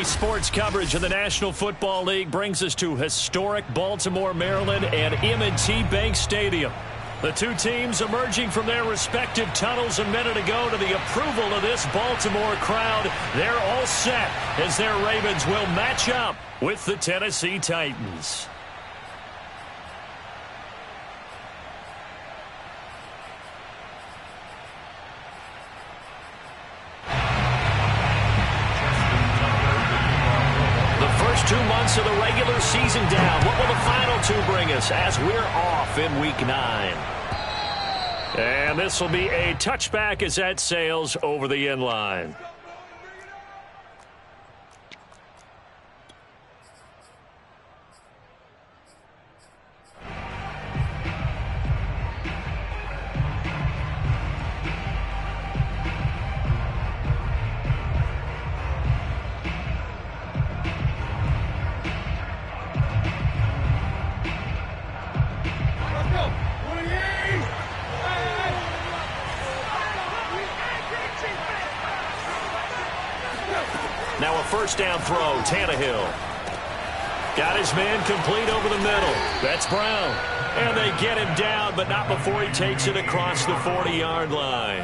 Friday sports coverage of the National Football League brings us to historic Baltimore, Maryland, and M&T Bank Stadium. The two teams emerging from their respective tunnels a minute ago to the approval of this Baltimore crowd. They're all set as their Ravens will match up with the Tennessee Titans. First 2 months of the regular season down. What will the final two bring us as we're off in Week 9? And this will be a touchback as that sails over the end line. Now a first down throw, Tannehill. Got his man complete over the middle. That's Brown. And they get him down, but not before he takes it across the 40-yard line.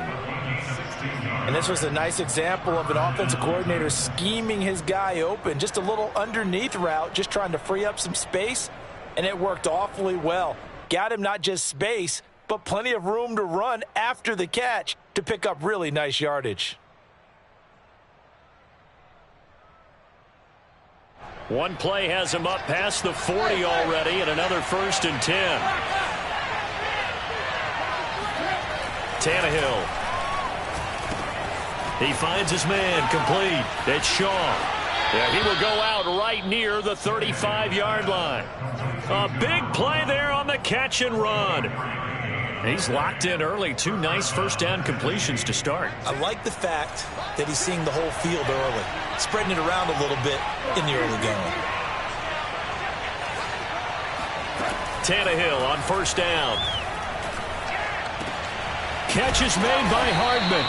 And this was a nice example of an offensive coordinator scheming his guy open. Just a little underneath route, just trying to free up some space, and it worked awfully well. Got him not just space, but plenty of room to run after the catch to pick up really nice yardage. One play has him up past the 40 already, and another 1st and 10. Tannehill. He finds his man complete. It's Shaw. Yeah, he will go out right near the 35-yard line. A big play there on the catch and run. He's locked in early. 2 nice first down completions to start. I like the fact that he's seeing the whole field early, spreading it around a little bit in the early going. Tannehill on first down. Catch is made by Hardman.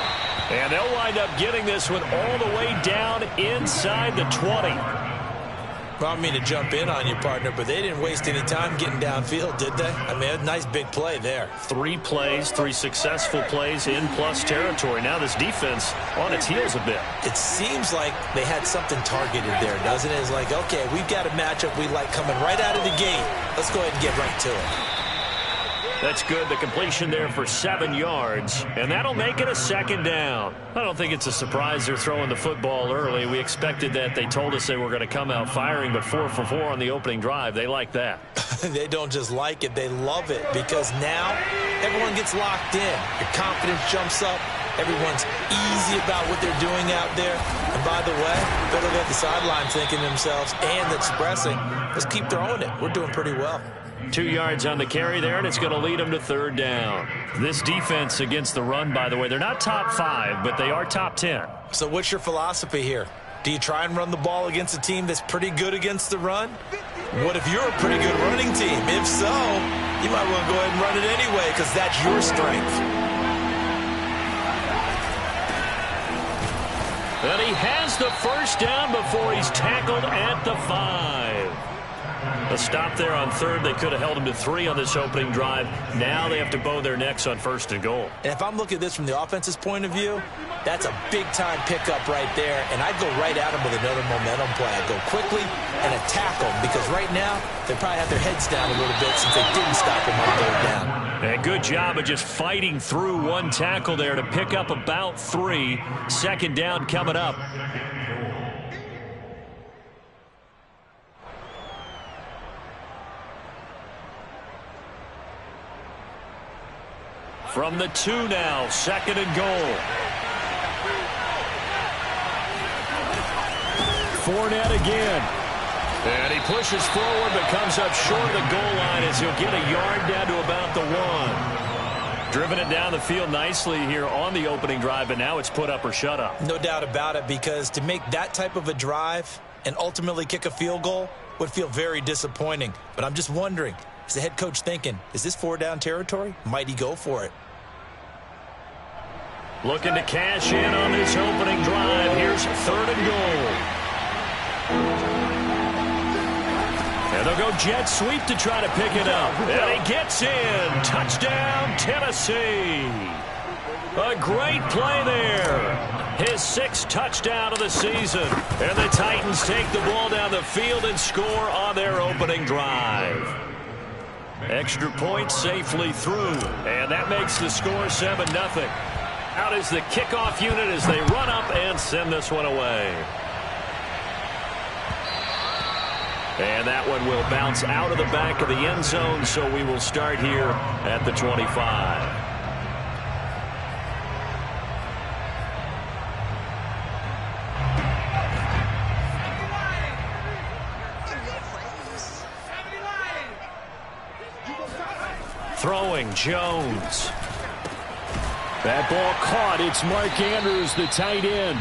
And they'll wind up getting this one all the way down inside the 20. Well, I don't mean to jump in on you, partner, but they didn't waste any time getting downfield, did they? I mean, a nice big play there. 3 plays, 3 successful plays in plus territory. Now this defense on its heels a bit. It seems like they had something targeted there, doesn't it? It's like, okay, we've got a matchup we like coming right out of the gate. Let's go ahead and get right to it. That's good. The completion there for 7 yards, and that'll make it a 2nd down. I don't think it's a surprise they're throwing the football early. We expected that. They told us they were going to come out firing, but 4 for 4 on the opening drive. They like that. They don't just like it. They love it because now everyone gets locked in. Your confidence jumps up. Everyone's easy about what they're doing out there. And by the way, they're looking at the sideline thinking to themselves and expressing, let's keep throwing it. We're doing pretty well. 2 yards on the carry there, and it's going to lead them to 3rd down. This defense against the run, by the way, they're not top 5, but they are top 10. So what's your philosophy here? Do you try and run the ball against a team that's pretty good against the run? What if you're a pretty good running team? If so, you might want to go ahead and run it anyway because that's your strength. And he has the first down before he's tackled at the 5. A stop there on 3rd. They could have held him to 3 on this opening drive. Now they have to bow their necks on 1st and goal. And if I'm looking at this from the offense's point of view, that's a big-time pickup right there. And I'd go right at him with another momentum play. I'd go quickly and attack them because right now they probably have their heads down a little bit since they didn't stop him on 3rd down. And good job of just fighting through one tackle there to pick up about 3. 2nd down coming up. From the 2 now, 2nd and goal. Fournette again. And he pushes forward but comes up short of the goal line as he'll get a yard down to about the 1. Driven it down the field nicely here on the opening drive, but now it's put up or shut up. No doubt about it, because to make that type of a drive and ultimately kick a field goal would feel very disappointing. But I'm just wondering, is the head coach thinking, is this 4-down territory? Might he go for it? Looking to cash in on this opening drive. Here's 3rd and goal. And they'll go jet sweep to try to pick it up. And he gets in. Touchdown, Tennessee. A great play there. His 6th touchdown of the season. And the Titans take the ball down the field and score on their opening drive. Extra point safely through. And that makes the score 7-0. Out is the kickoff unit as they run up and send this one away. And that one will bounce out of the back of the end zone, so we will start here at the 25. Throwing, Jones. That ball caught. It's Mark Andrews, the tight end.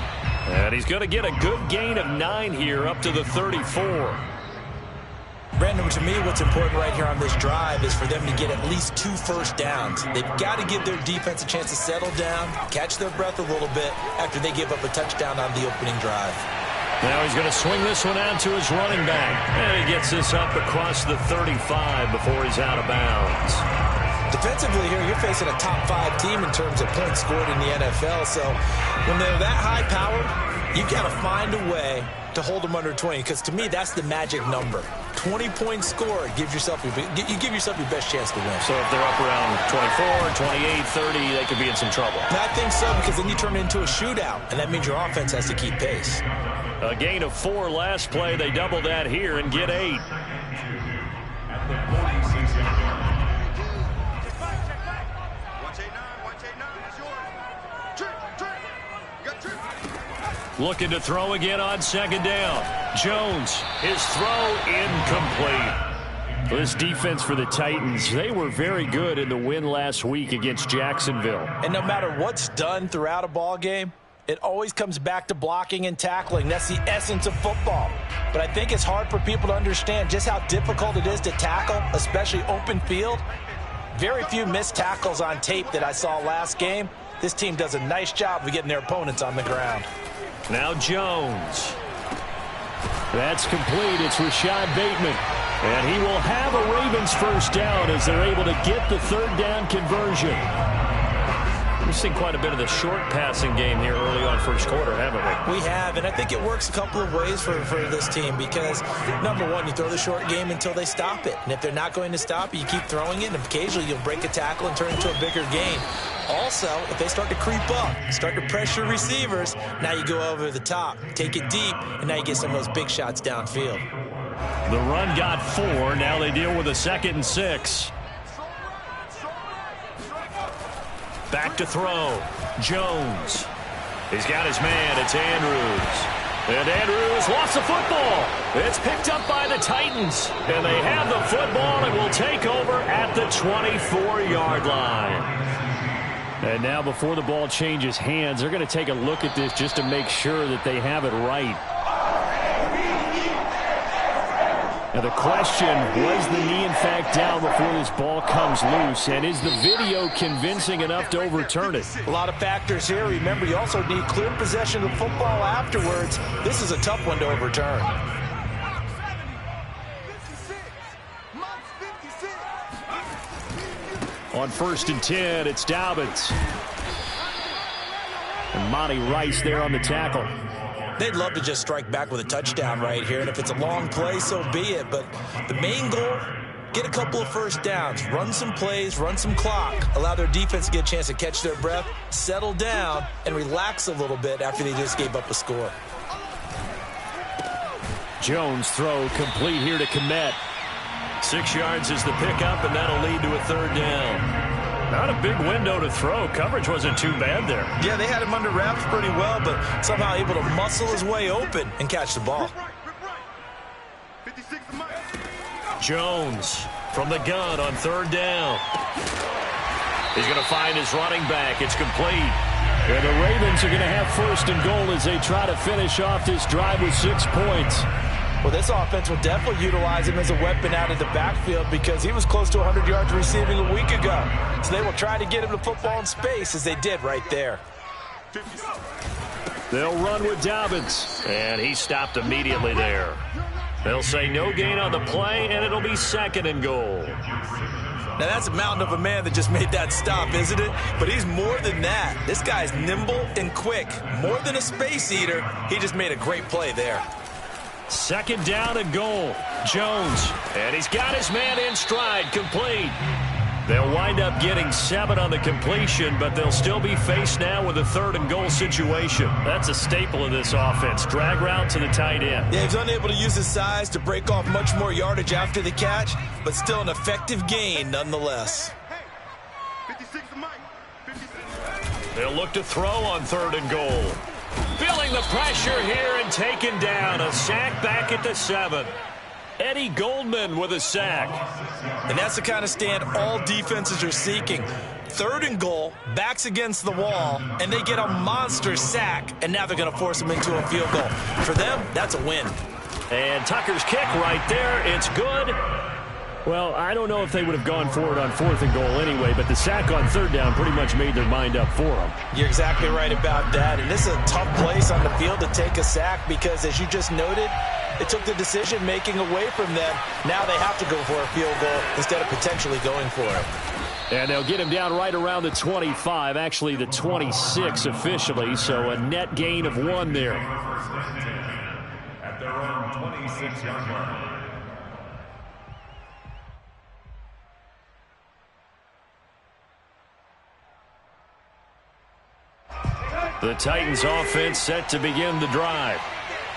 And he's going to get a good gain of 9 here up to the 34. Brandon, to me, what's important right here on this drive is for them to get at least 2 first downs. They've got to give their defense a chance to settle down, catch their breath a little bit after they give up a touchdown on the opening drive. Now he's going to swing this one out to his running back. And he gets this up across the 35 before he's out of bounds. Defensively here, you're facing a top 5 team in terms of points scored in the NFL. So when they're that high-powered, you've got to find a way to hold them under 20, because to me, that's the magic number. 20 points scored gives yourself your best chance to win. So if they're up around 24, 28, 30, they could be in some trouble. I think so, because then you turn it into a shootout, and that means your offense has to keep pace. A gain of 4 last play. They double that here and get 8. Looking to throw again on 2nd down. Jones, his throw incomplete. This defense for the Titans, they were very good in the win last week against Jacksonville. And no matter what's done throughout a ball game, it always comes back to blocking and tackling. That's the essence of football. But I think it's hard for people to understand just how difficult it is to tackle, especially open field. Very few missed tackles on tape that I saw last game. This team does a nice job of getting their opponents on the ground. Now Jones. That's complete. It's Rashad Bateman. And he will have a Ravens first down as they're able to get the 3rd down conversion. We've seen quite a bit of the short passing game here early on first quarter, haven't we? We have, and I think it works a couple of ways for this team because, number one, you throw the short game until they stop it. And if they're not going to stop it, you keep throwing it, and occasionally you'll break a tackle and turn it into a bigger gain. Also, if they start to creep up, start to pressure receivers, now you go over the top, take it deep, and now you get some of those big shots downfield. The run got 4. Now they deal with a 2nd and 6. Back to throw. Jones. He's got his man. It's Andrews. And Andrews lost the football. It's picked up by the Titans. And they have the football and will take over at the 24-yard line. And now before the ball changes hands, they're going to take a look at this just to make sure that they have it right. Now the question, was the knee in fact down before this ball comes loose? And is the video convincing enough to overturn it? A lot of factors here. Remember, you also need clear possession of the football afterwards. This is a tough one to overturn. On 1st and 10, it's Dobbins. And Monty Rice there on the tackle. They'd love to just strike back with a touchdown right here, and if it's a long play, so be it. But the main goal, get a couple of first downs, run some plays, run some clock, allow their defense to get a chance to catch their breath, settle down, and relax a little bit after they just gave up a score. Jones throw complete here to Kmet. 6 yards is the pickup, and that'll lead to a 3rd down. Not a big window to throw. Coverage wasn't too bad there. Yeah, they had him under wraps pretty well, but somehow able to muscle his way open and catch the ball. Jones from the gun on 3rd down. He's going to find his running back. It's complete. And the Ravens are going to have 1st and goal as they try to finish off this drive with 6 points. Well, this offense will definitely utilize him as a weapon out of the backfield because he was close to 100 yards receiving a week ago. So they will try to get him the football in space as they did right there. They'll run with Dobbins, and he stopped immediately there. They'll say no gain on the play, and it'll be 2nd and goal. Now, that's a mountain of a man that just made that stop, isn't it? But he's more than that. This guy's nimble and quick. More than a space eater, he just made a great play there. 2nd down and goal. Jones, and he's got his man in stride, complete. They'll wind up getting 7 on the completion, but they'll still be faced now with a 3rd and goal situation. That's a staple of this offense. Drag route to the tight end. Yeah, he's unable to use his size to break off much more yardage after the catch, but still an effective gain nonetheless. They'll look to throw on 3rd and goal. Feeling the pressure here and taken down. A sack back at the 7. Eddie Goldman with a sack. And that's the kind of stand all defenses are seeking. 3rd and goal, backs against the wall, and they get a monster sack, and now they're going to force them into a field goal. For them, that's a win. And Tucker's kick right there. It's good. Well, I don't know if they would have gone for it on 4th and goal anyway, but the sack on 3rd down pretty much made their mind up for them. You're exactly right about that, and this is a tough place on the field to take a sack because, as you just noted, it took the decision-making away from them. Now they have to go for a field goal instead of potentially going for it. And they'll get him down right around the 25, actually the 26 officially, so a net gain of 1 there. At their own 26-yard line. The Titans offense set to begin the drive.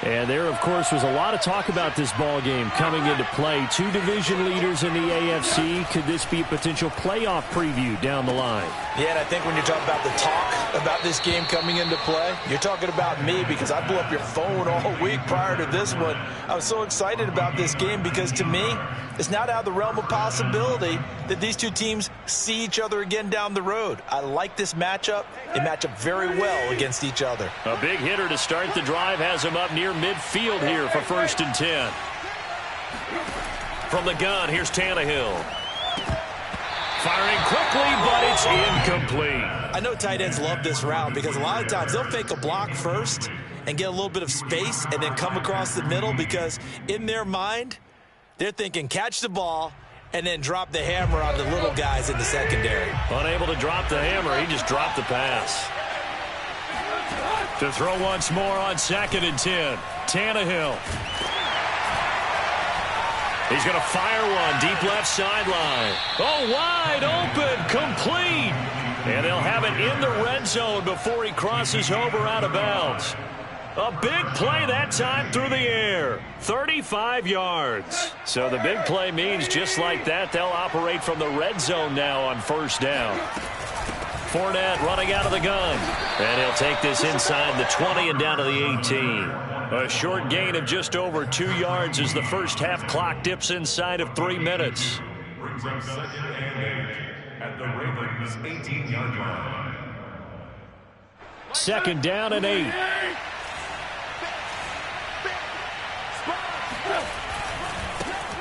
And there, of course, was a lot of talk about this ball game coming into play. 2 division leaders in the AFC. Could this be a potential playoff preview down the line? Yeah, and I think when you're talking about the talk about this game coming into play, you're talking about me because I blew up your phone all week prior to this one. I was so excited about this game because, to me, it's not out of the realm of possibility that these two teams see each other again down the road. I like this matchup. They match up very well against each other. A big hitter to start the drive has him up near midfield here for 1st and 10. From the gun, here's Tannehill. Firing quickly, but it's incomplete. I know tight ends love this route because a lot of times they'll fake a block first and get a little bit of space and then come across the middle because in their mind, they're thinking catch the ball and then drop the hammer on the little guys in the secondary. Unable to drop the hammer, he just dropped the pass. To throw once more on 2nd and 10. Tannehill. He's going to fire one deep left sideline. Oh, wide open, complete. And they'll have it in the red zone before he crosses over out of bounds. A big play that time through the air. 35 yards. So the big play means just like that, they'll operate from the red zone now on 1st down. Fournette running out of the gun. And he'll take this inside the 20 and down to the 18. A short gain of just over 2 yards as the first half clock dips inside of 3 minutes. Brings up 2nd and 8 at the Ravens' 18-yard line. 2nd down and 8.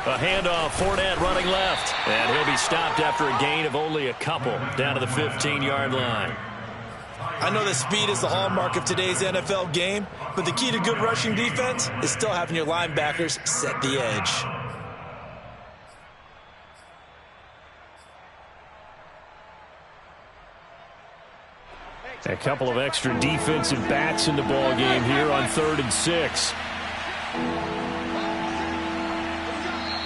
A handoff, Fournette running left. And he'll be stopped after a gain of only a couple down to the 15-yard line. I know that speed is the hallmark of today's NFL game, but the key to good rushing defense is still having your linebackers set the edge. A couple of extra defensive backs in the ball game here on 3rd and 6.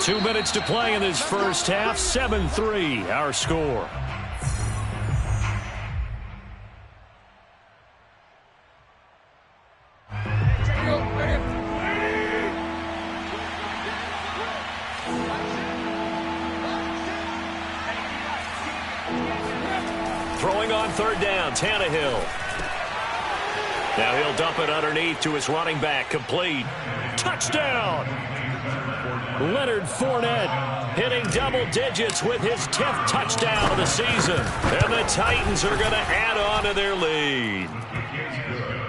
2 minutes to play in this first half. 7-3 our score. Throwing on 3rd down, Tannehill. Now he'll dump it underneath to his running back, complete. Touchdown! Leonard Fournette hitting double digits with his 10th touchdown of the season. And the Titans are going to add on to their lead.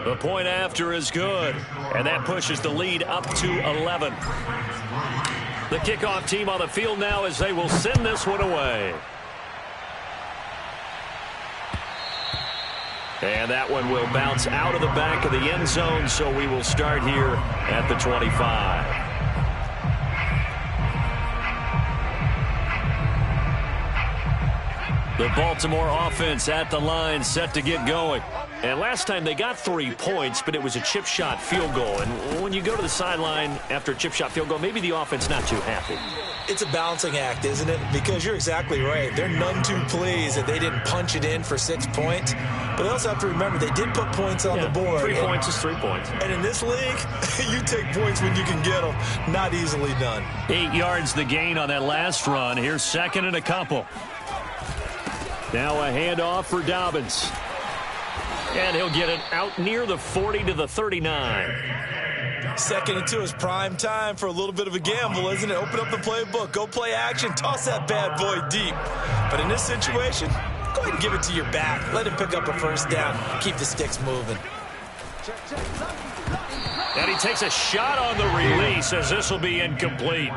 The point after is good, and that pushes the lead up to 11. The kickoff team on the field now as they will send this one away. And that one will bounce out of the back of the end zone, so we will start here at the 25. The Baltimore offense at the line, set to get going. And last time they got 3 points, but it was a chip shot field goal. And when you go to the sideline after a chip shot field goal, maybe the offense not too happy. It's a balancing act, isn't it? Because you're exactly right. They're none too pleased that they didn't punch it in for 6 points. But they also have to remember they did put points on the board. 3 points is 3 points. And in this league, you take points when you can get them. Not easily done. 8 yards the gain on that last run. Here's second and a couple. Now a handoff for Dobbins. And he'll get it out near the 40 to the 39. Second and 2 is prime time for a little bit of a gamble, isn't it? Open up the playbook, go play action, toss that bad boy deep. But in this situation, go ahead and give it to your back. Let him pick up a first down. Keep the sticks moving. And he takes a shot on the release as this will be incomplete.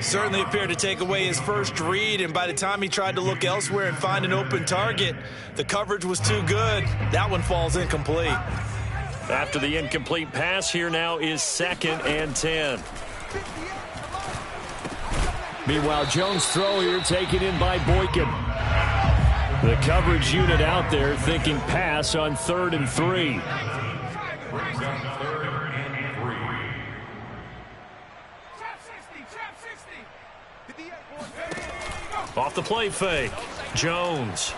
Certainly appeared to take away his first read, and by the time he tried to look elsewhere and find an open target, the coverage was too good. That one falls incomplete. After the incomplete pass, here now is second and 10. Meanwhile, Jones' throw here taken in by Boykin. The coverage unit out there thinking pass on 3rd and 3. Off the play fake. Jones.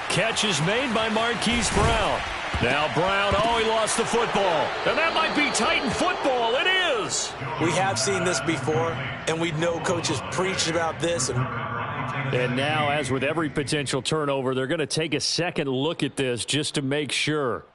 Catch is made by Marquise Brown. Now Brown, he lost the football. And that might be Titan football. It is. We have seen this before, and we know coaches preached about this. And now, as with every potential turnover, they're going to take a second look at this just to make sure.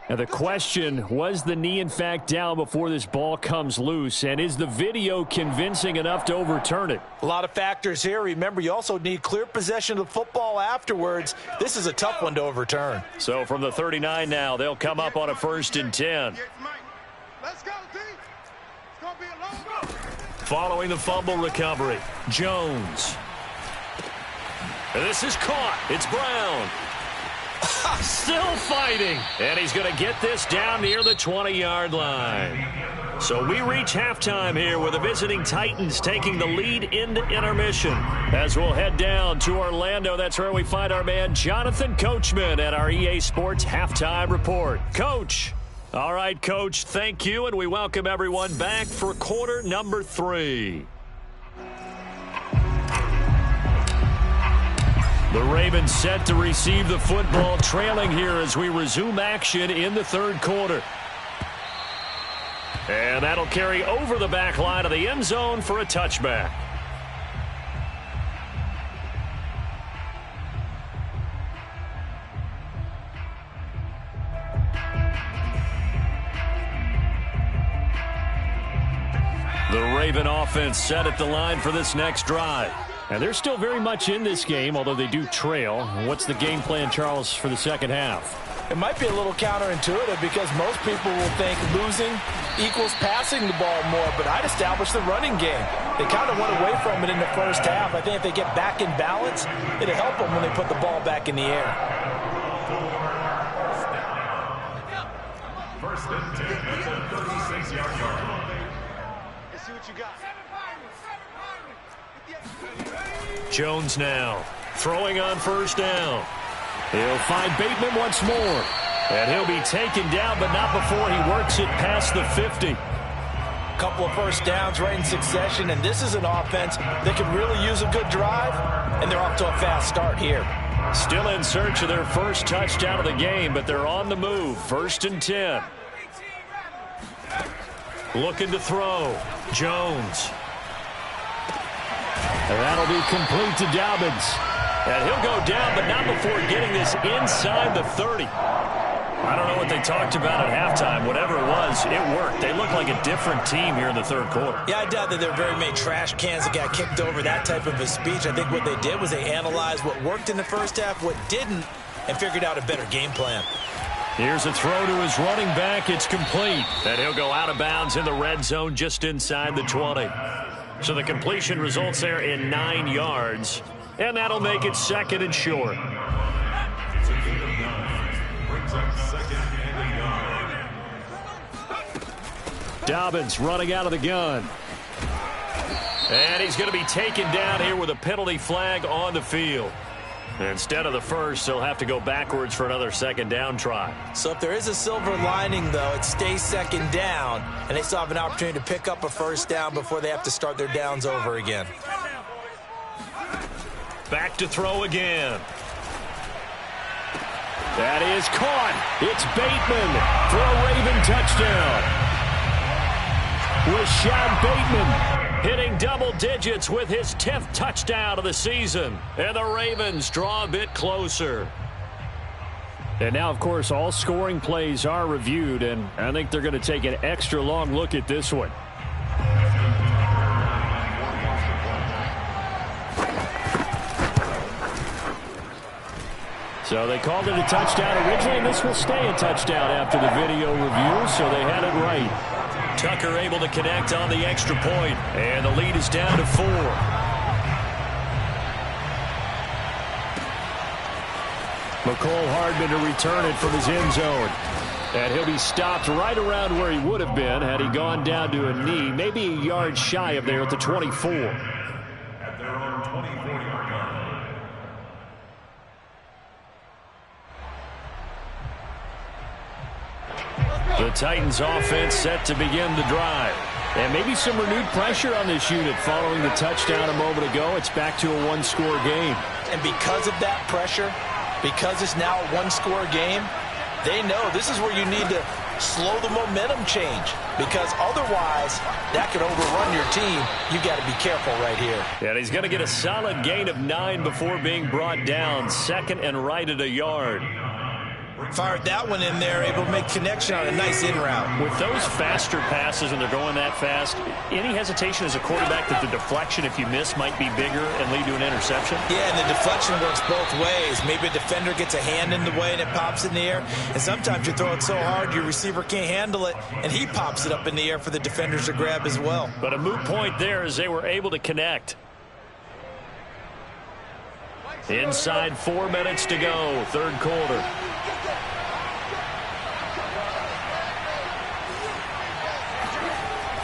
Now the question, was the knee in fact down before this ball comes loose? And is the video convincing enough to overturn it? A lot of factors here. Remember, you also need clear possession of the football afterwards. This is a tough one to overturn. So from the 39 now, they'll come up on a 1st and 10. Let's go, team. It's going to be a long go. Following the fumble recovery, Jones. And this is caught. It's Brown. Still fighting. And he's going to get this down near the 20-yard line. So we reach halftime here with the visiting Titans taking the lead into intermission. As we'll head down to Orlando, that's where we find our man Jonathan Coachman at our EA Sports Halftime Report. Coach. All right, Coach, thank you, and we welcome everyone back for quarter number 3. The Ravens set to receive the football, trailing here as we resume action in the 3rd quarter. And that'll carry over the back line of the end zone for a touchback. The Raven offense set at the line for this next drive. And they're still very much in this game, although they do trail. What's the game plan, Charles, for the second half? It might be a little counterintuitive because most people will think losing equals passing the ball more, but I'd establish the running game. They kind of went away from it in the first half. I think if they get back in balance, it'll help them when they put the ball back in the air. First and 10 at the 36-yard line. Let's see what you got. Jones now throwing on first down. He'll find Bateman once more. And he'll be taken down, but not before he works it past the 50. Couple of first downs right in succession, and this is an offense that can really use a good drive, and they're off to a fast start here. Still in search of their first touchdown of the game, but they're on the move. 1st and 10. Looking to throw. Jones. And that'll be complete to Dobbins. And he'll go down, but not before getting this inside the 30. I don't know what they talked about at halftime. Whatever it was, it worked. They look like a different team here in the 3rd quarter. Yeah, I doubt that there are very many trash cans that got kicked over that type of a speech. I think what they did was they analyzed what worked in the first half, what didn't, and figured out a better game plan. Here's a throw to his running back. It's complete. And he'll go out of bounds in the red zone just inside the 20. So the completion results there in 9 yards. And that'll make it 2nd and short. It's a gain of 9. Brings up 2nd and a yard. Dobbins running out of the gun. And he's going to be taken down here with a penalty flag on the field. Instead of the first, he'll have to go backwards for another 2nd down try. So if there is a silver lining, though, it stays 2nd down, and they still have an opportunity to pick up a 1st down before they have to start their downs over again. Back to throw again. That is caught. It's Bateman for a Raven touchdown. Rashad Bateman hitting double digits with his 10th touchdown of the season. And the Ravens draw a bit closer. And now, of course, all scoring plays are reviewed, and I think they're going to take an extra long look at this one. So they called it a touchdown originally, and this will stay a touchdown after the video review, so they had it right. Tucker able to connect on the extra point, and the lead is down to 4. McCole Hardman to return it from his end zone. And he'll be stopped right around where he would have been had he gone down to a knee, maybe a yard shy of there at the 24. At their own 24-yard line. The Titans offense set to begin the drive. And maybe some renewed pressure on this unit following the touchdown a moment ago. It's back to a one-score game. And because of that pressure, because it's now a one-score game, they know this is where you need to slow the momentum change, because otherwise that could overrun your team. You got to be careful right here. And he's going to get a solid gain of 9 before being brought down. 2nd and right at a yard. Fired that one in there, able to make connection on a nice in route. With those faster passes and they're going that fast, any hesitation as a quarterback that the deflection, if you miss, might be bigger and lead to an interception? Yeah, and the deflection works both ways. Maybe a defender gets a hand in the way and it pops in the air. And sometimes you throw it so hard your receiver can't handle it, and he pops it up in the air for the defenders to grab as well. But a moot point there as they were able to connect. Inside 4 minutes to go, 3rd quarter.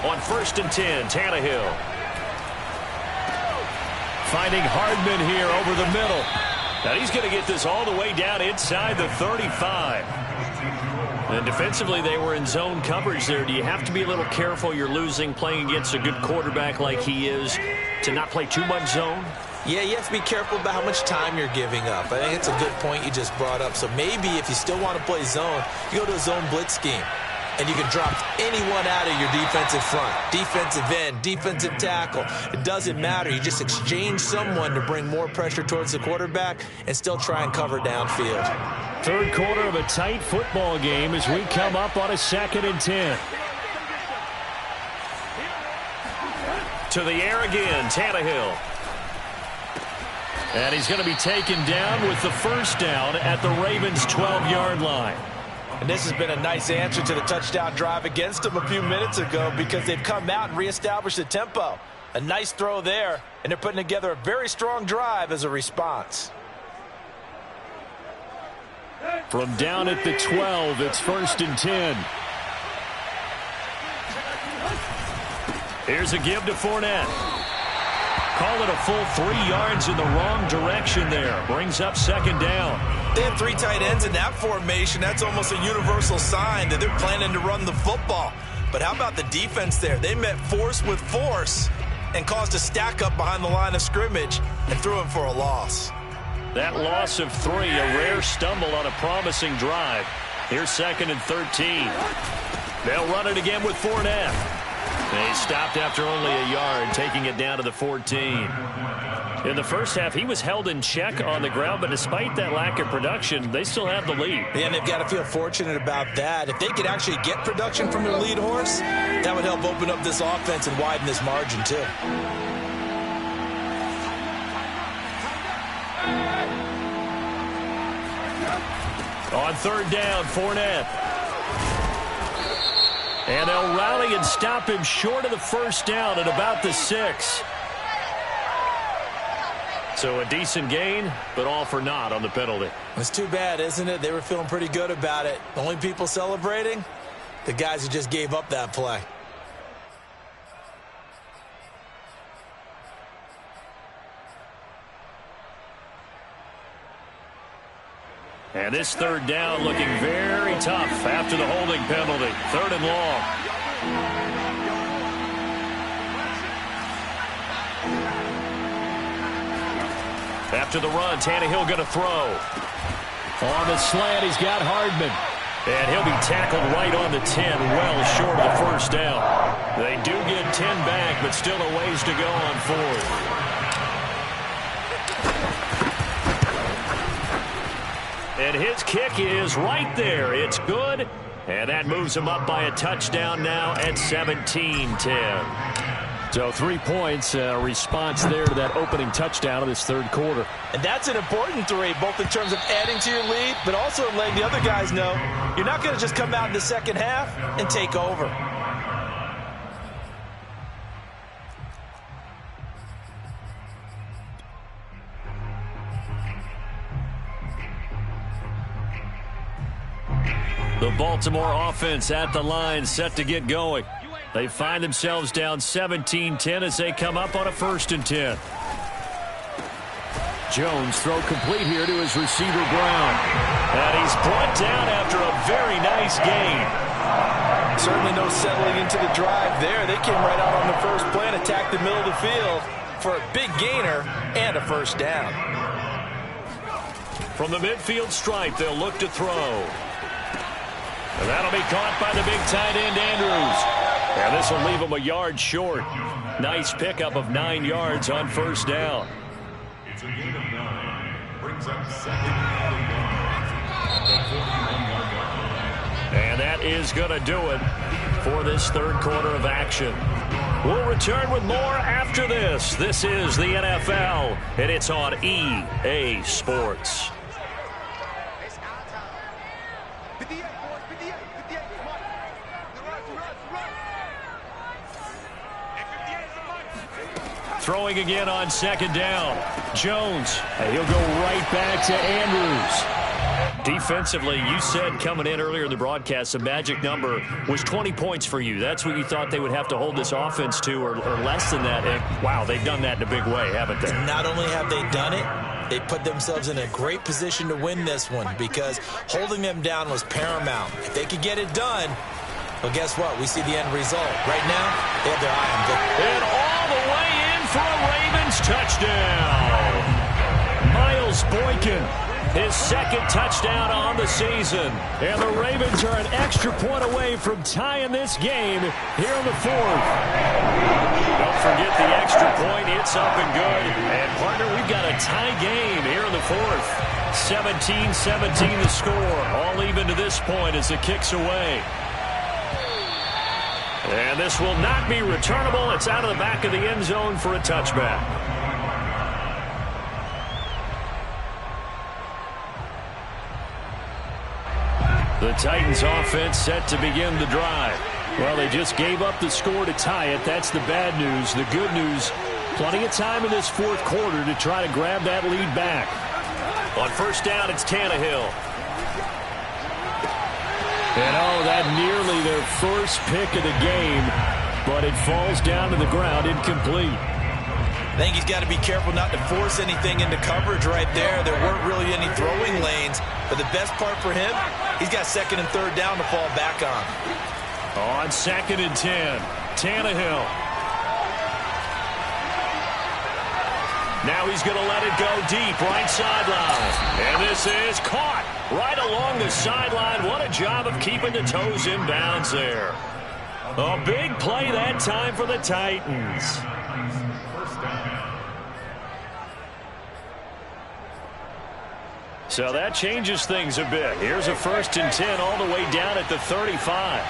On 1st and 10, Tannehill. Finding Hardman here over the middle. Now he's going to get this all the way down inside the 35. And defensively, they were in zone coverage there. Do you have to be a little careful? You're losing, playing against a good quarterback like he is, to not play too much zone? Yeah, you have to be careful about how much time you're giving up. I think it's a good point you just brought up. So maybe if you still want to play zone, you go to a zone blitz scheme. And you can drop anyone out of your defensive front, defensive end, defensive tackle. It doesn't matter. You just exchange someone to bring more pressure towards the quarterback and still try and cover downfield. 3rd quarter of a tight football game as we come up on a 2nd and 10. To the air again, Tannehill. And he's going to be taken down with the 1st down at the Ravens' 12-yard line. And this has been a nice answer to the touchdown drive against them a few minutes ago, because they've come out and reestablished the tempo. A nice throw there, and they're putting together a very strong drive as a response. From down at the 12, it's 1st and 10. Here's a give to Fournette. Call it a full 3 yards in the wrong direction there. Brings up 2nd down. They have 3 tight ends in that formation. That's almost a universal sign that they're planning to run the football. But how about the defense there? They met force with force and caused a stack up behind the line of scrimmage and threw him for a loss. That loss of 3, a rare stumble on a promising drive. Here's 2nd and 13. They'll run it again with Fournette. They stopped after only a yard, taking it down to the 14. In the first half, he was held in check on the ground, but despite that lack of production, they still have the lead. And they've got to feel fortunate about that. If they could actually get production from their lead horse, that would help open up this offense and widen this margin, too. On 3rd down, Fournette. And they'll rally and stop him short of the 1st down at about the 6. So a decent gain, but all for naught on the penalty. It's too bad, isn't it? They were feeling pretty good about it. The only people celebrating, the guys who just gave up that play. And this third down looking very tough after the holding penalty. 3rd and long. After the run, Tannehill going to throw. On the slant, he's got Hardman. And he'll be tackled right on the 10, well short of the first down. They do get 10 back, but still a ways to go on 4th. And his kick is right there. It's good. And that moves him up by a touchdown now at 17-10. So 3 points, response there to that opening touchdown of this third quarter. And that's an important 3, both in terms of adding to your lead, but also letting the other guys know you're not going to just come out in the second half and take over. The Baltimore offense at the line, set to get going. They find themselves down 17-10 as they come up on a 1st and 10. Jones throw complete here to his receiver Brown. And he's brought down after a very nice gain. Certainly no settling into the drive there. They came right out on the first play and attacked the middle of the field for a big gainer and a 1st down. From the midfield stripe, they'll look to throw. And that'll be caught by the big tight end, Andrews. And this will leave him a yard short. Nice pickup of 9 yards on 1st down. It's a gain of 9. Brings up 2nd and 1. And that is going to do it for this third quarter of action. We'll return with more after this. This is the NFL, and it's on EA Sports. Throwing again on 2nd down. Jones, and he'll go right back to Andrews. Defensively, you said coming in earlier in the broadcast, the magic number was 20 points for you. That's what you thought they would have to hold this offense to, or less than that. And, wow, they've done that in a big way, haven't they? Not only have they done it, they put themselves in a great position to win this one because holding them down was paramount. If they could get it done, well, guess what? We see the end result. Right now, they have their eye on victory. And all the way in for a Ravens touchdown. Miles Boykin, his 2nd touchdown on the season. And the Ravens are an extra point away from tying this game here in the 4th. Don't forget the extra point. It's up and good. And, partner, we've got a tie game here in the 4th. 17-17 the score. All even to this point as the kick's away. And this will not be returnable. It's out of the back of the end zone for a touchback. The Titans offense set to begin the drive. Well, they just gave up the score to tie it. That's the bad news. The good news, plenty of time in this 4th quarter to try to grab that lead back. On 1st down, it's Tannehill. And, that nearly their first pick of the game, but it falls down to the ground incomplete. I think he's got to be careful not to force anything into coverage right there. There weren't really any throwing lanes, but the best part for him, he's got 2nd and 3rd down to fall back on. On 2nd and 10, Tannehill. Now he's going to let it go deep, right sideline. And this is caught right along the sideline. What a job of keeping the toes in bounds there. A big play that time for the Titans. So that changes things a bit. Here's a 1st and 10 all the way down at the 35.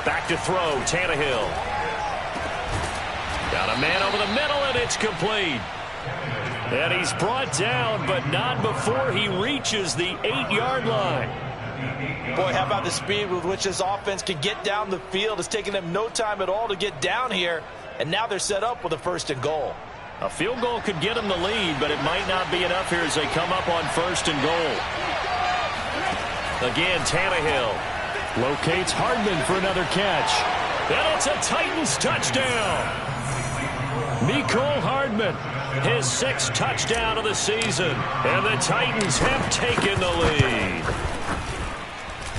Back to throw, Tannehill. Got a man over the middle, and it's complete. And he's brought down, but not before he reaches the 8-yard line. Boy, how about the speed with which this offense can get down the field? It's taking them no time at all to get down here, and now they're set up with a 1st and goal. A field goal could get them the lead, but it might not be enough here as they come up on 1st and goal. Again, Tannehill locates Hardman for another catch. And it's a Titans touchdown. Mecole Hardman, his 6th touchdown of the season. And the Titans have taken the lead.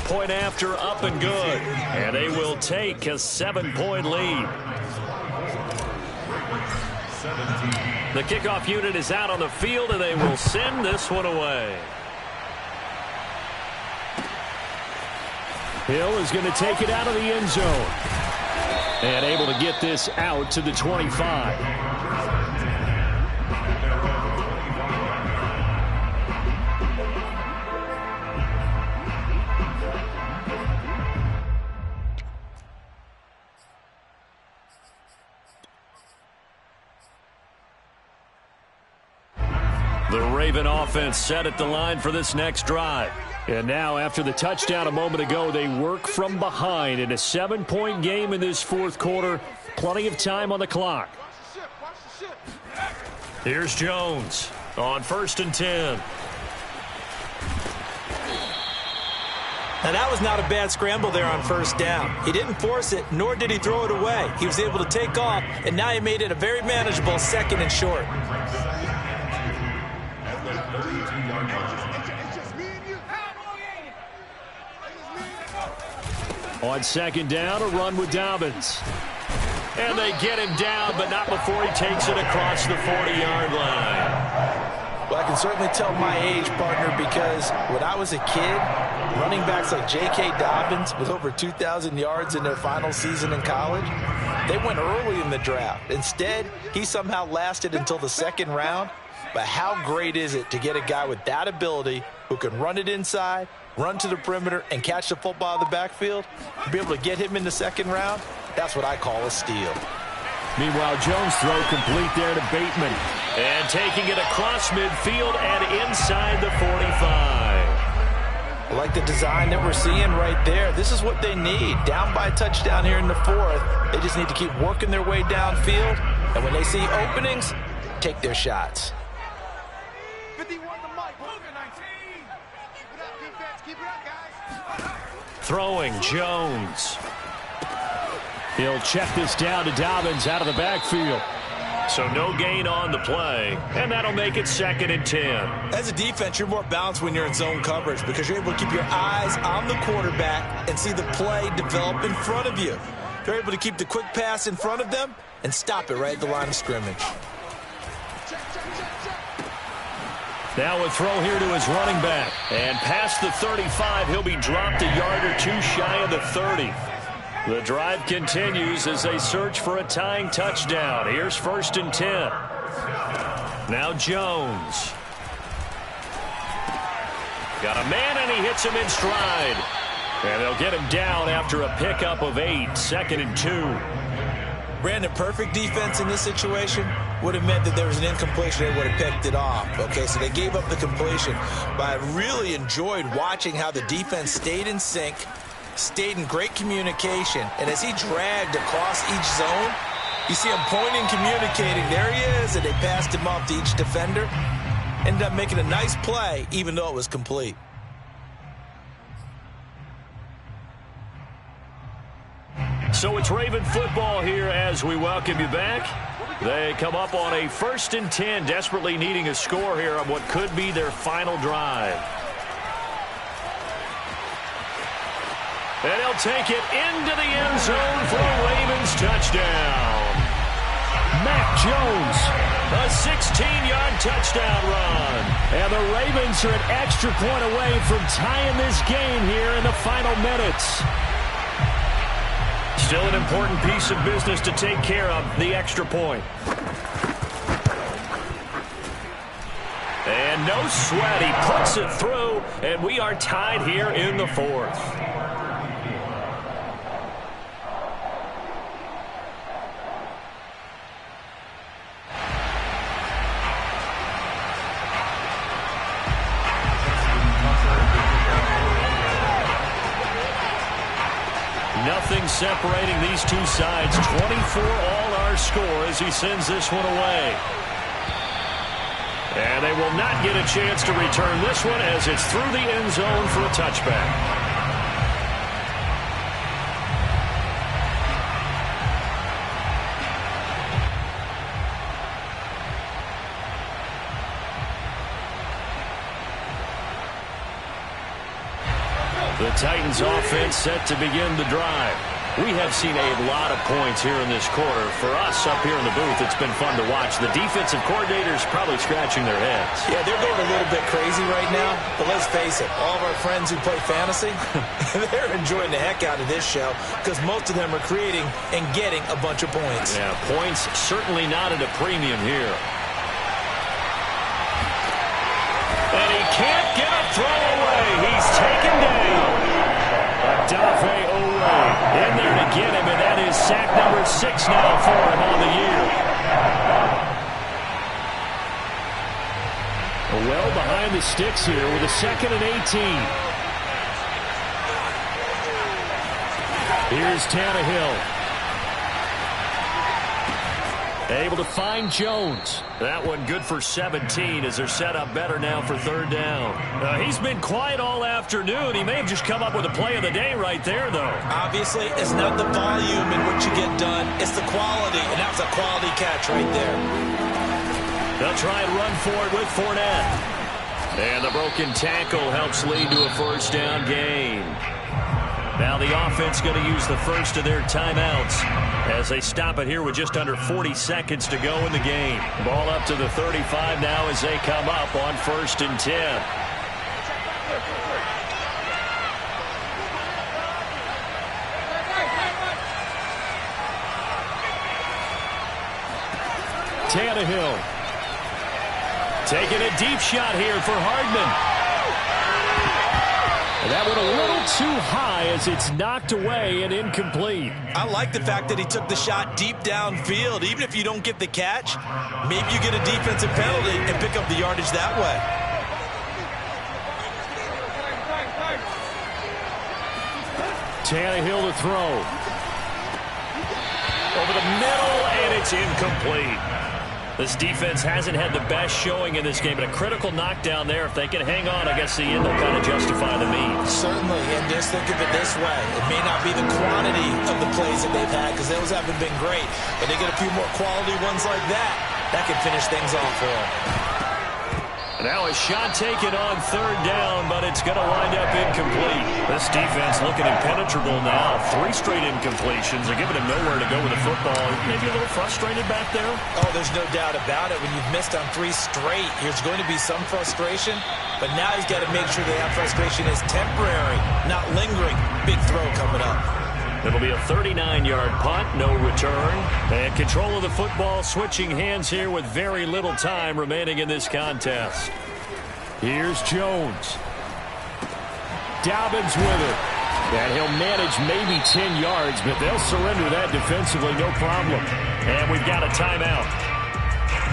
Point after, up and good. And they will take a 7-point lead. The kickoff unit is out on the field, and they will send this one away. Hill is going to take it out of the end zone. And able to get this out to the 25. The Raven offense set at the line for this next drive. And now, after the touchdown a moment ago, they work from behind in a 7-point game in this 4th quarter. Plenty of time on the clock. Here's Jones on 1st and 10. Now, that was not a bad scramble there on 1st down. He didn't force it, nor did he throw it away. He was able to take off, and now he made it a very manageable 2nd and short. On 2nd down, a run with Dobbins. And they get him down, but not before he takes it across the 40-yard line. Well, I can certainly tell my age, partner, because when I was a kid, running backs like J.K. Dobbins with over 2,000 yards in their final season in college, they went early in the draft. Instead, he somehow lasted until the 2nd round. But how great is it to get a guy with that ability who can run it inside, run to the perimeter, and catch the football in the backfield? To be able to get him in the 2nd round, that's what I call a steal. Meanwhile, Jones' throw complete there to Bateman. And taking it across midfield and inside the 45. I like the design that we're seeing right there. This is what they need. Down by a touchdown here in the 4th. They just need to keep working their way downfield. And when they see openings, take their shots. 51 to Mike. 19. Keep it up, defense. Keep it up, guys. Throwing Jones. He'll check this down to Dobbins out of the backfield. So no gain on the play, and that'll make it 2nd and 10. As a defense, you're more balanced when you're in zone coverage because you're able to keep your eyes on the quarterback and see the play develop in front of you. You're able to keep the quick pass in front of them and stop it right at the line of scrimmage. Now a throw here to his running back. And past the 35, he'll be dropped a yard or two shy of the 30. The drive continues as they search for a tying touchdown. Here's 1st and 10. Now Jones. Got a man, and he hits him in stride. And they'll get him down after a pickup of 8, 2nd and 2. Brandon, perfect defense in this situation would have meant that there was an incompletion. They would have picked it off. Okay, so they gave up the completion. But I really enjoyed watching how the defense stayed in sync, stayed in great communication. And as he dragged across each zone, you see him pointing, communicating. There he is, and they passed him off to each defender. Ended up making a nice play, even though it was complete. So it's Raven football here as we welcome you back. They come up on a 1st and 10, desperately needing a score here on what could be their final drive. And he'll take it into the end zone for a Ravens touchdown. Mac Jones, a 16-yard touchdown run. And the Ravens are an extra point away from tying this game here in the final minutes. Still an important piece of business to take care of, the extra point. And no sweat, he puts it through, and we are tied here in the 4th. Nothing separating these two sides. 24 all our score as he sends this one away. And they will not get a chance to return this one as it's through the end zone for a touchback. The Titans offense set to begin the drive. We have seen a lot of points here in this quarter. For us up here in the booth, it's been fun to watch. The defensive coordinators probably scratching their heads. Yeah, they're going a little bit crazy right now. But let's face it, all of our friends who play fantasy, they're enjoying the heck out of this show because most of them are creating and getting a bunch of points. Yeah, points certainly not at a premium here. And he can't get a throw away. He's taken down. Dafe Owe in there to get him, and that is sack number 6 now for him on the year. Well behind the sticks here with a 2nd and 18. Here's Tannehill. Able to find Jones. That one good for 17 as they're set up better now for 3rd down. He's been quiet all afternoon. He may have just come up with a play of the day right there, though. Obviously, it's not the volume in what you get done. It's the quality, and that was a quality catch right there. They'll try and run for it with Fournette. And the broken tackle helps lead to a 1st down gain. Now the offense going to use the first of their timeouts as they stop it here with just under 40 seconds to go in the game. Ball up to the 35 now as they come up on 1st and 10. Tannehill taking a deep shot here for Hardman. That one a little too high as it's knocked away and incomplete. I like the fact that he took the shot deep downfield. Even if you don't get the catch, maybe you get a defensive penalty and pick up the yardage that way. Tannehill to throw. Over the middle, and it's incomplete. This defense hasn't had the best showing in this game, but a critical knockdown there. If they can hang on, I guess the end will kind of justify the means. Certainly, and just think of it this way. It may not be the quantity of the plays that they've had because those haven't been great, but they get a few more quality ones like that. That can finish things off for them. Now a shot taken on 3rd down, but it's going to wind up incomplete. This defense looking impenetrable now. 3 straight incompletions. They're giving him nowhere to go with the football. Maybe a little frustrated back there? Oh, there's no doubt about it. When you've missed on 3 straight, there's going to be some frustration. But now he's got to make sure that frustration is temporary, not lingering. Big throw coming up. It'll be a 39-yard punt, no return. And control of the football switching hands here with very little time remaining in this contest. Here's Jones. Dobbins with it. And he'll manage maybe 10 yards, but they'll surrender that defensively, no problem. And we've got a timeout.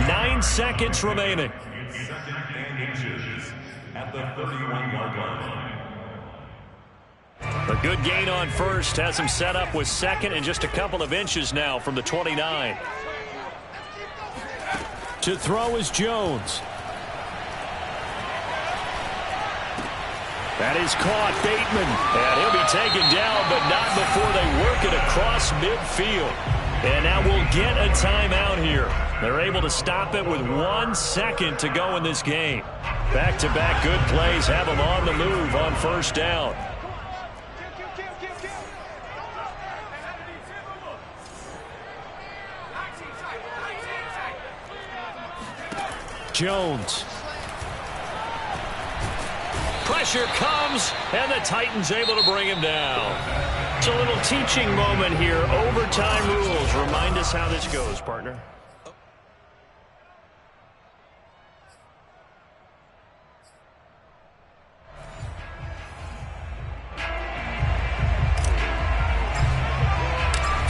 9 seconds remaining. 2nd and inches at the 31-yard line. A good gain on 1st has him set up with 2nd and just a couple of inches now from the 29. To throw is Jones. That is caught, Bateman. And he'll be taken down, but not before they work it across midfield. And now we'll get a timeout here. They're able to stop it with 1 second to go in this game. Back-to-back good plays have them on the move on 1st down. Jones. Pressure comes, and the Titans able to bring him down. It's a little teaching moment here. Overtime rules. Remind us how this goes, partner.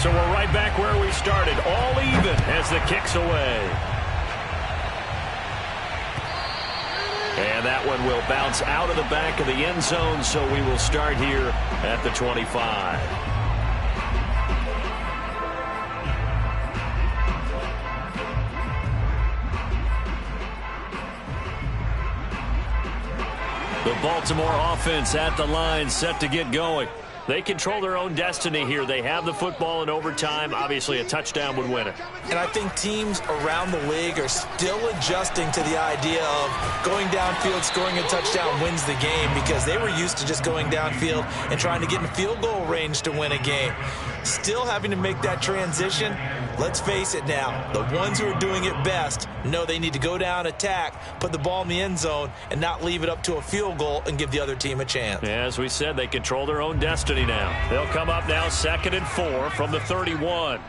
So we're right back where we started. All even as the kick's away. And that one will bounce out of the back of the end zone, so we will start here at the 25. The Baltimore offense at the line, set to get going. They control their own destiny here. They have the football in overtime. Obviously, a touchdown would win it. And I think teams around the league are still adjusting to the idea of going downfield, scoring a touchdown wins the game, because they were used to just going downfield and trying to get in field goal range to win a game. Still having to make that transition. Let's face it now, the ones who are doing it best know they need to go down, attack, put the ball in the end zone, and not leave it up to a field goal and give the other team a chance. As we said, they control their own destiny now. They'll come up now 2nd and 4 from the 31.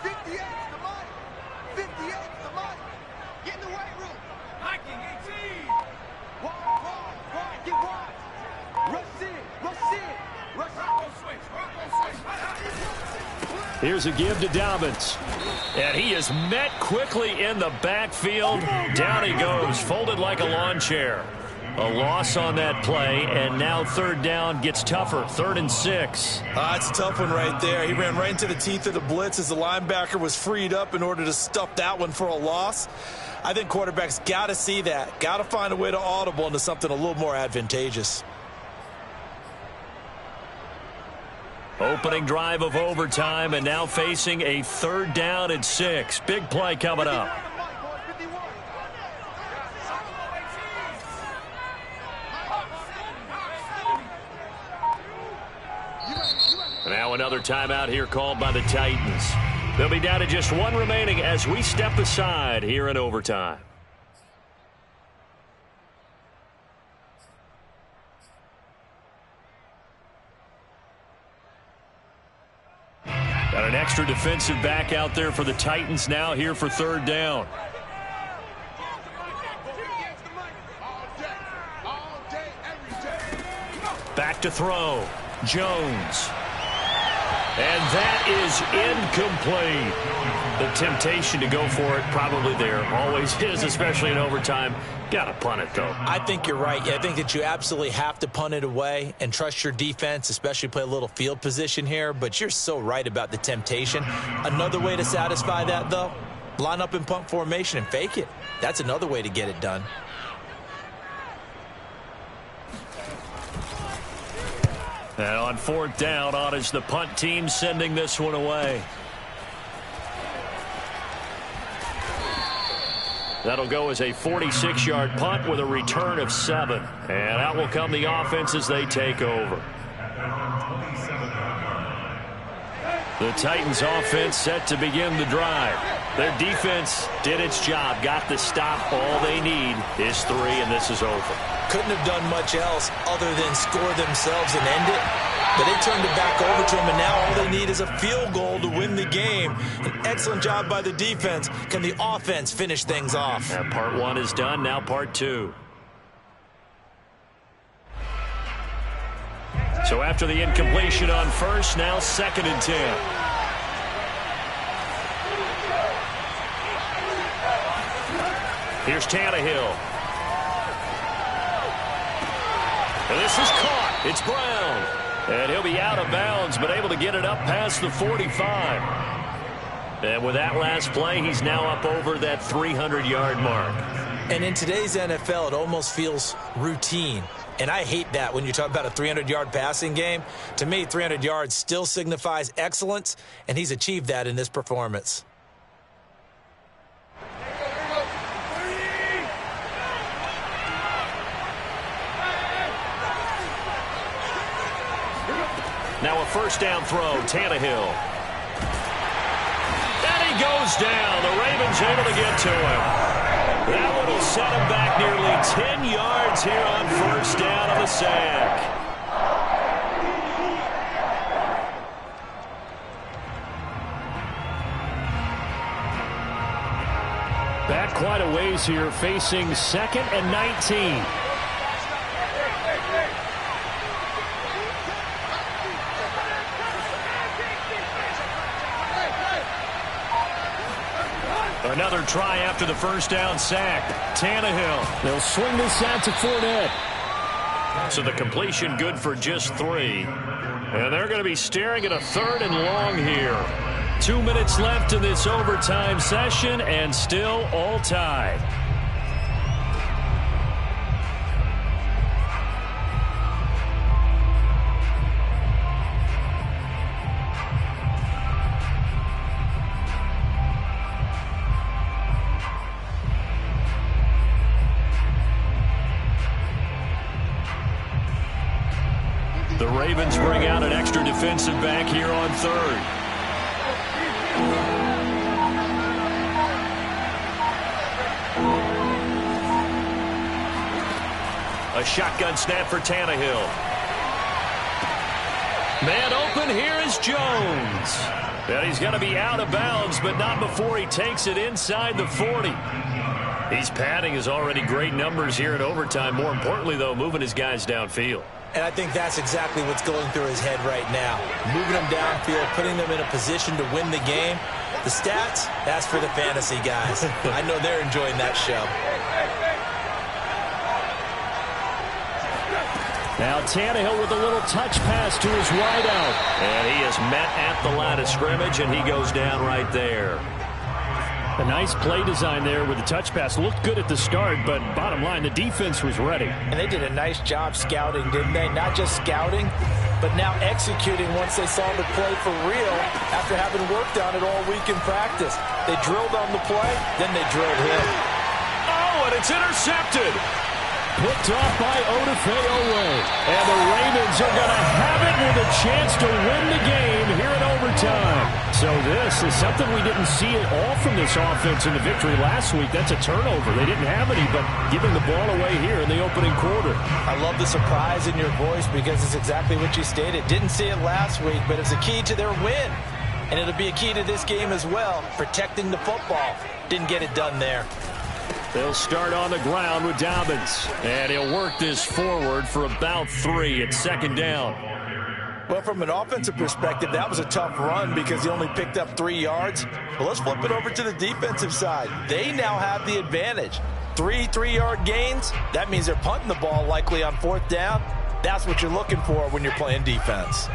58 the money. 58 the money. Get in the weight room. Hiking 18. Wide, get wide. Rush in. Here's a give to Dobbins. And he is met quickly in the backfield. Down he goes, folded like a lawn chair. A loss on that play, and now 3rd down gets tougher. 3rd and 6. It's a tough one right there. He ran right into the teeth of the blitz as the linebacker was freed up in order to stuff that one for a loss. I think quarterbacks got to see that. Got to find a way to audible into something a little more advantageous. Opening drive of overtime, and now facing a 3rd down and 6. Big play coming up. Now another timeout here called by the Titans. They'll be down to just 1 remaining as we step aside here in overtime. Got an extra defensive back out there for the Titans now here for 3rd down. Back to throw. Jones. And that is incomplete. The temptation to go for it probably there. Always is, especially in overtime. Got to punt it, though. I think you're right. Yeah, I think that you absolutely have to punt it away and trust your defense, especially play a little field position here. But you're so right about the temptation. Another way to satisfy that, though, line up in punt formation and fake it. That's another way to get it done. And on 4th down, on is the punt team sending this one away. That'll go as a 46-yard punt with a return of 7. And out will come the offense as they take over. The Titans offense set to begin the drive. Their defense did its job, got the stop. All they need is 3, and this is over. Couldn't have done much else other than score themselves and end it. But they turned it back over to them, and now all they need is a field goal to win the game. An excellent job by the defense. Can the offense finish things off? And part 1 is done, now part 2. So after the incompletion on 1st, now 2nd and 10. Here's Tannehill. And this is caught. It's Brown. And he'll be out of bounds, but able to get it up past the 45. And with that last play, he's now up over that 300-yard mark. And in today's NFL, it almost feels routine. And I hate that when you talk about a 300-yard passing game. To me, 300 yards still signifies excellence, and he's achieved that in this performance. Now a 1st down throw, Tannehill. And he goes down. The Ravens able to get to him. That one will set him back nearly 10 yards here on 1st down on the sack. Back quite a ways here, facing 2nd and 19. Another try after the 1st down sack. Tannehill. They'll swing this out to Fournette. So the completion good for just 3. And they're going to be staring at a 3rd and long here. 2 minutes left in this overtime session, and still all tied. The Ravens bring out an extra defensive back here on third. A shotgun snap for Tannehill. Man open, here is Jones. And he's going to be out of bounds, but not before he takes it inside the 40. He's padding his already great numbers here in overtime. More importantly, though, moving his guys downfield. And I think that's exactly what's going through his head right now. Moving them downfield, putting them in a position to win the game. The stats, that's for the fantasy guys. I know they're enjoying that show. Now Tannehill with a little touch pass to his wideout. And he is met at the line of scrimmage, and he goes down right there. A nice play design there with the touch pass. Looked good at the start, but bottom line, the defense was ready. And they did a nice job scouting, didn't they? Not just scouting, but now executing once they saw the play for real after having worked on it all week in practice. They drilled on the play, then they drilled him. Oh, and it's intercepted. Picked off by Odafe-Oweh. And the Ravens are going to have it with a chance to win the game here in overtime. So this is something we didn't see at all from this offense in the victory last week. That's a turnover. They didn't have any, but giving the ball away here in the opening quarter. I love the surprise in your voice because it's exactly what you stated. Didn't see it last week, but it's a key to their win. And it'll be a key to this game as well, protecting the football. Didn't get it done there. They'll start on the ground with Dobbins. And he'll work this forward for about 3 at second down. Well, from an offensive perspective, that was a tough run because he only picked up 3 yards. But let's flip it over to the defensive side. They now have the advantage. 3 3-yard gains. That means they're punting the ball likely on 4th down. That's what you're looking for when you're playing defense.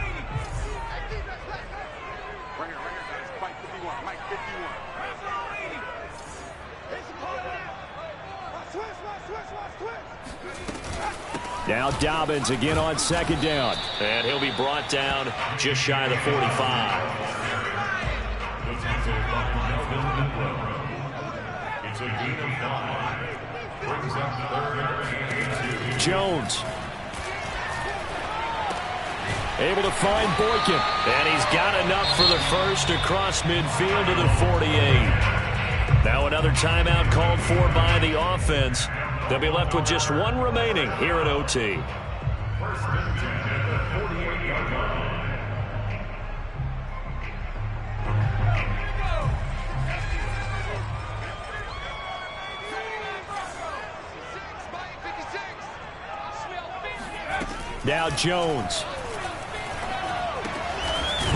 Now Dobbins again on second down. And he'll be brought down just shy of the 45. It's a gain of 5. Brings up 3rd and 2. Jones. Able to find Boykin. And he's got enough for the first across midfield to the 48. Now another timeout called for by the offense. They'll be left with just 1 remaining here at OT. First and 10 at the 48-yard line. Now Jones.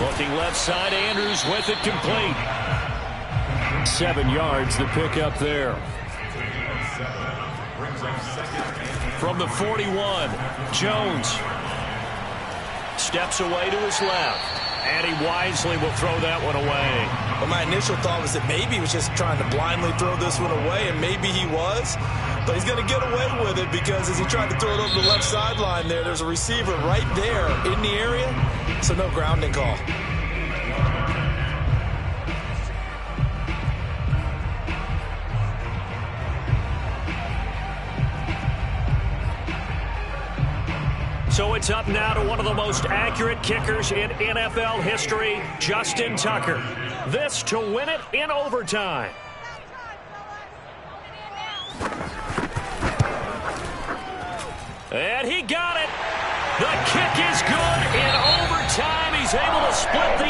Looking left side, Andrews with it complete. 7 yards the pickup there. From the 41, Jones steps away to his left, and he wisely will throw that one away. Well, my initial thought was that maybe he was just trying to blindly throw this one away, and maybe he was, but he's going to get away with it because as he tried to throw it over the left sideline there's a receiver right there in the area, so no grounding call. So it's up now to one of the most accurate kickers in NFL history, Justin Tucker. This to win it in overtime. And he got it. The kick is good in overtime. He's able to split the